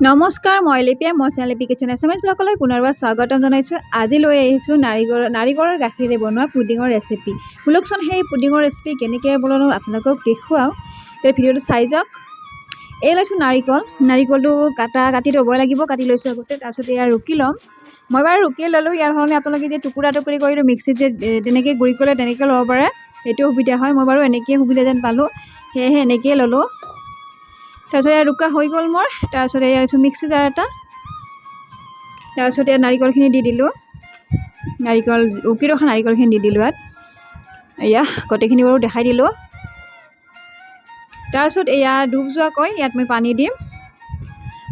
নমস্কাৰ, মই লিপিয়া। মই চেনেলিপি কিচেন এছএমএছ ব্লগলৈ পুনৰবাৰ স্বাগতম জনাইছোঁ। আজি লৈ আহিছোঁ নাৰিকলৰ গাখীৰে বনোৱা পুডিঙৰ ৰেচিপি। বোলকচোন সেই পুডিঙৰ ৰেচিপি কেনেকৈ বনালোঁ আপোনালোকক দেখুৱাওঁ। এই ভিডিঅ'টো চাই যাওক। এই লৈছোঁ নাৰিকলটো কাটি ল'বই লাগিব। কাটি লৈছোঁ আগতে, তাৰপিছত এয়া ৰুকি ল'ম। মই বাৰু ৰুকিয়ে ল'লোঁ। ইয়াৰ সলনি আপোনালোকে যে টুকুৰা কৰি মিক্সিত যে তেনেকৈ গুড়ি কৰিলে তেনেকৈ ল'ব পাৰে, সেইটো সুবিধা হয়। মই বাৰু এনেকৈয়ে সুবিধা যেন পালোঁ, সেয়েহে এনেকৈয়ে ল'লোঁ। তাৰপিছত এয়া ৰুকা হৈ গ'ল মোৰ। তাৰপিছত এয়া আছোঁ মিক্সি জাৰ এটা। তাৰপিছত এয়া নাৰিকলখিনি দি দিলোঁ। ৰুকি ৰখা নাৰিকলখিনি দি দিলোঁ ইয়াত। এয়া গোটেইখিনি বাৰু দেখাই দিলোঁ। তাৰপিছত এয়া ডুব যোৱাকৈ ইয়াত মই পানী দিম,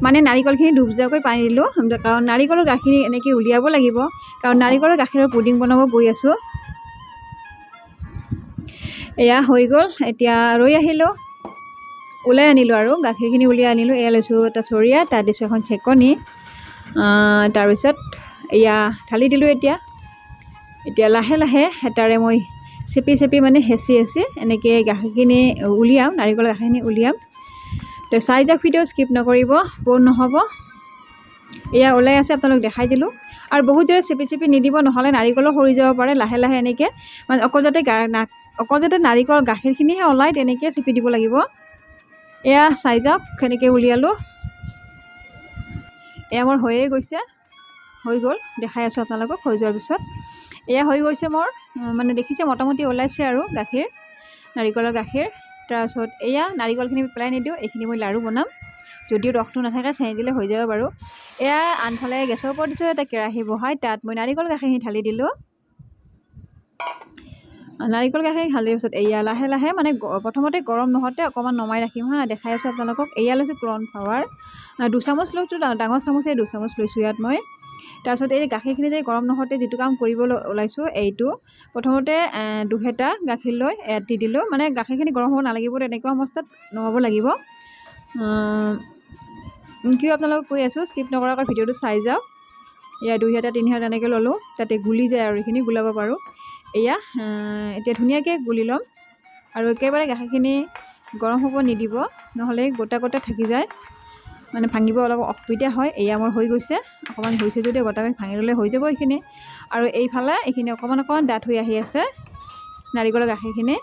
মানে নাৰিকলখিনি ডুব যোৱাকৈ পানী দিলোঁ, কাৰণ নাৰিকলৰ গাখীৰ এনেকৈ উলিয়াব লাগিব, কাৰণ নাৰিকলৰ গাখীৰৰ পুডিং বনাব গৈ আছোঁ। এয়া হৈ গ'ল। এতিয়া ৰৈ আহিলোঁ, ওলাই আনিলোঁ আৰু গাখীৰখিনি উলিয়াই আনিলোঁ। এয়া লৈছোঁ এটা চৰিয়া, তাত দিছোঁ এখন চেকনি। তাৰপিছত এয়া ঢালি দিলোঁ। এতিয়া লাহে লাহে হেতাৰে মই চেপি মানে হেঁচি এনেকৈ গাখীৰখিনি উলিয়াম, নাৰিকলৰ গাখীৰখিনি উলিয়াম। তো চাই যাওক, ভিডিঅ' স্কিপ নকৰিব, বৰ নহ'ব। এয়া ওলাই আছে, আপোনালোক দেখাই দিলোঁ। আৰু বহুত জেগাত চেপি নিদিব, নহ'লে নাৰিকলো সৰি যাব পাৰে। লাহে লাহে এনেকৈ মানে অকল যাতে নাৰিকল গাখীৰখিনিহে ওলায়, তেনেকৈ চেপি দিব লাগিব। এয়া চাই যাওক, কেনেকৈ উলিয়ালোঁ। এয়া মোৰ হৈ গ'ল, দেখাই আছোঁ আপোনালোকক হৈ যোৱাৰ পিছত। এয়া হৈ গৈছে মোৰ, মানে দেখিছে মোটামুটি ওলাইছে আৰু নাৰিকলৰ গাখীৰ। তাৰপিছত এয়া নাৰিকলখিনি পেলাই নিদিওঁ, এইখিনি মই লাড়ু বনাম। যদিও ৰসটো নাথাকে চেনি দিলে হৈ যাব বাৰু। এয়া আনফালে গেছৰ ওপৰত দিছোঁ এটা কেৰাহী বহাই, তাত মই নাৰিকল গাখীৰখিনি ঢালি দিলোঁ। নাৰিকল গাখীৰ ঢালিৰ পিছত এয়া লাহে লাহে মানে প্ৰথমতে গৰম নহওঁতে অকণমান নমাই ৰাখিম হা, দেখাই আছোঁ আপোনালোকক। এয়া লৈছোঁ কৰ্ণফ্লাৱাৰ, 2 চামুচ লৈছোঁ, ডাঙৰ চামুচে 2 চামুচ লৈছোঁ ইয়াত মই। তাৰপিছত এই গাখীৰখিনি যে গৰম নহওঁতে যিটো কাম কৰিবলৈ ওলাইছোঁ, এইটো প্ৰথমতে 2 হেতা গাখীৰ লৈ ইয়াত দি দিলোঁ। মানে গাখীৰখিনি গৰম হ'ব নালাগিব, তেনেকুৱা অৱস্থাত নমাব লাগিব। কিয় আপোনালোকক কৈ আছোঁ, স্কিপ নকৰাকৈ ভিডিঅ'টো চাই যাওক। এয়া 2 হেতা 3 হেতা তেনেকৈ ল'লোঁ, যাতে গুলি যায় আৰু এইখিনি গুলাব পাৰোঁ। এয়া এতিয়া ধুনীয়াকৈ গুলি ল'ম। আৰু একেবাৰে গাখীৰখিনি গৰম হ'ব নিদিব, নহ'লে গোটা থাকি যায়, মানে ভাঙিব অলপ অসুবিধা হয়। এয়া মোৰ হৈ গৈছে, অকণমান হৈছে যদিও গোটাকৈ ভাঙি ল'লে হৈ যাব এইখিনি। আৰু এইফালে এইখিনি অকণমান ডাঠ হৈ আহি আছে নাৰিকলৰ গাখীৰখিনি।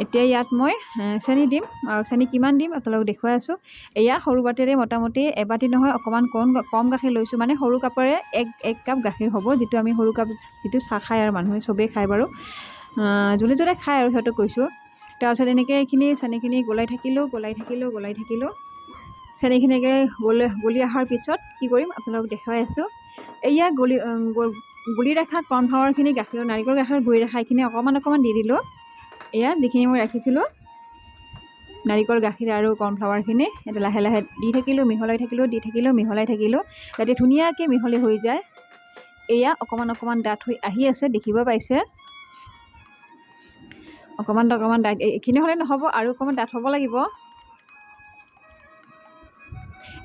এতিয়া ইয়াত মই চেনি দিম, আৰু চেনি কিমান দিম আপোনালোকক দেখুৱাই আছোঁ। এয়া সৰু বাটিৰে মোটামুটি এবাটি নহয়, অকণমান কম গাখীৰ লৈছোঁ, মানে সৰু কাপেৰে 1 কাপ গাখীৰ হ'ব, যিটো আমি সৰু কাপ যিটো চাহ খায় আৰু মানুহে চবেই খায় বাৰু, যোনে খায় আৰু সিহঁতক কৈছোঁ। তাৰপিছত এনেকৈ এইখিনি চেনিখিনি গলাই থাকিলোঁ। চেনিখিনিকে গলি অহাৰ পিছত কি কৰিম আপোনালোকক দেখুৱাই আছোঁ। এয়া গুলি ৰখা কৰ্ণফ্লাৱাৰখিনি নাৰিকল গাখীৰত গুলি ৰখা এইখিনি অকণমান দি দিলোঁ। এয়া যিখিনি মই ৰাখিছিলোঁ নাৰিকল গাখীৰ আৰু কৰ্ণফ্লাৱাৰখিনি, এটা লাহে লাহে দি থাকিলোঁ, মিহলাই থাকিলোঁ, যাতে ধুনীয়াকৈ মিহলি হৈ যায়। এয়া অকণমান ডাঠ হৈ আহি আছে, দেখিব পাইছে। অকণমান ডাঠ, এইখিনি হ'লে নহ'ব, আৰু অকণমান ডাঠ হ'ব লাগিব।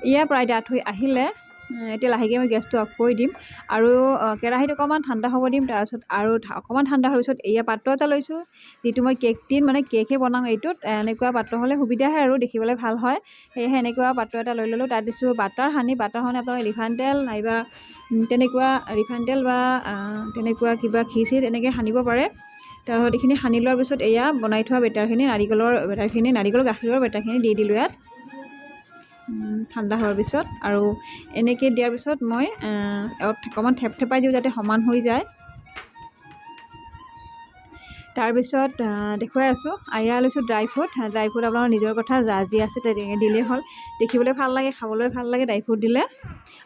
এয়া প্ৰায় ডাঠ হৈ আহিলে, এতিয়া লাহেকৈ মই গেছটো অফ কৰি দিম, আৰু কেৰাহীত অকণমান ঠাণ্ডা হ'ব দিম। তাৰপিছত আৰু অকণমান ঠাণ্ডা হোৱাৰ পিছত এয়া পাত্ৰ এটা লৈছোঁ, যিটো মই কেকহে বনাওঁ। এইটোত এনেকুৱা পাত্ৰ হ'লে সুবিধা হয় আৰু দেখিবলৈ ভাল হয়, সেয়েহে এনেকুৱা পাত্ৰ এটা লৈ ল'লোঁ। তাত দিছোঁ বাটাৰ সানি আপোনালোকে ৰিফাইন তেল নাইবা তেনেকুৱা কিবা ঘি তেনেকৈ সানিব পাৰে। তাৰপিছত এইখিনি সানি লোৱাৰ পিছত এয়া বনাই থোৱা নাৰিকলৰ গাখীৰৰ বেটাৰখিনি দি দিলোঁ ইয়াত ঠাণ্ডা হোৱাৰ পিছত। আৰু এনেকৈ দিয়াৰ পিছত মই অকণমান থেপথেপাই দিওঁ, যাতে সমান হৈ যায়। তাৰপিছত দেখুৱাই আছোঁ। এয়া লৈছোঁ ড্ৰাই ফ্ৰুট আপোনালোকৰ নিজৰ কথা, যি আছে তেনেকৈ দিলেই হ'ল। দেখিবলৈ ভাল লাগে, খাবলৈ ভাল লাগে ড্ৰাই ফ্ৰুট দিলে।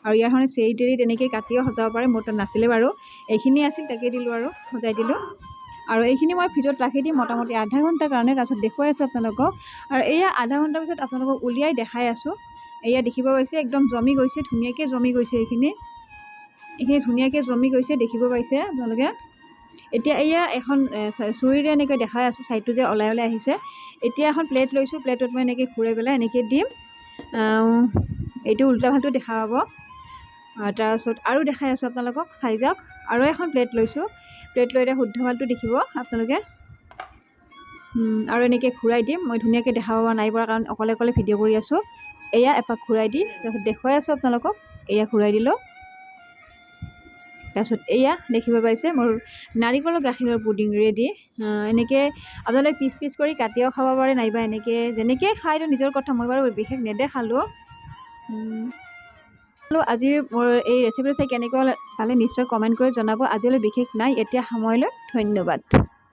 আৰু ইয়াৰ সলনি চেৰি তেনেকৈ কাটিও সজাব পাৰে, মোৰ তাত নাছিলে বাৰু, এইখিনি আছিল, তাকে দিলোঁ আৰু সজাই দিলোঁ। আৰু এইখিনি মই ভিতৰত ৰাখি দিম মোটামুটি আধা ঘণ্টাৰ কাৰণে। তাৰপিছত দেখুৱাই আছোঁ আপোনালোকক। আৰু এয়া আধা ঘণ্টাৰ পিছত আপোনালোকক উলিয়াই দেখাই আছোঁ। এয়া দেখিব পাইছে, একদম জমি গৈছে, ধুনীয়াকৈ জমি গৈছে। এইখিনি ধুনীয়াকৈ জমি গৈছে, দেখিব পাইছে আপোনালোকে। এতিয়া এয়া এখন চুৰিৰে এনেকৈ দেখাই আছোঁ, ছাইডটো যে ওলাই আহিছে। এতিয়া এখন প্লেট লৈছোঁ, প্লেটত মই এনেকৈ ঘূৰাই পেলাই এনেকৈ দিম, এইটো উল্টা ভালটো দেখা পাব। তাৰপিছত আৰু দেখাই আছোঁ আপোনালোকক, চাই যাওক। আৰু এখন প্লেট লৈছোঁ, প্লেট লৈ এতিয়া শুদ্ধ ভালটো দেখিব আপোনালোকে। আৰু এনেকৈ ঘূৰাই দিম, মই ধুনীয়াকৈ দেখাব নাই পৰা, কাৰণ অকলে ভিডিঅ' কৰি আছোঁ। এয়া এপাক ঘূৰাই দি তাৰপিছত দেখুৱাই আছোঁ আপোনালোকক। এয়া ঘূৰাই দিলোঁ। তাৰপিছত এয়া দেখিব পাইছে মোৰ নাৰিকলৰ গাখীৰৰ পুডিং ৰেডি। এনেকৈ আপোনালোকে পিচ পিচ কৰি কাটিও খাব পাৰে, নাইবা এনেকৈ যেনেকৈ খাই এইটো নিজৰ কথা। মই বাৰু বিশেষ নেদেখালোঁ। আজি মোৰ এই ৰেচিপিটো চাই কেনেকুৱা পালে নিশ্চয় কমেণ্ট কৰি জনাব। আজিলৈ বিশেষ নাই, এতিয়া সময়লৈ ধন্যবাদ।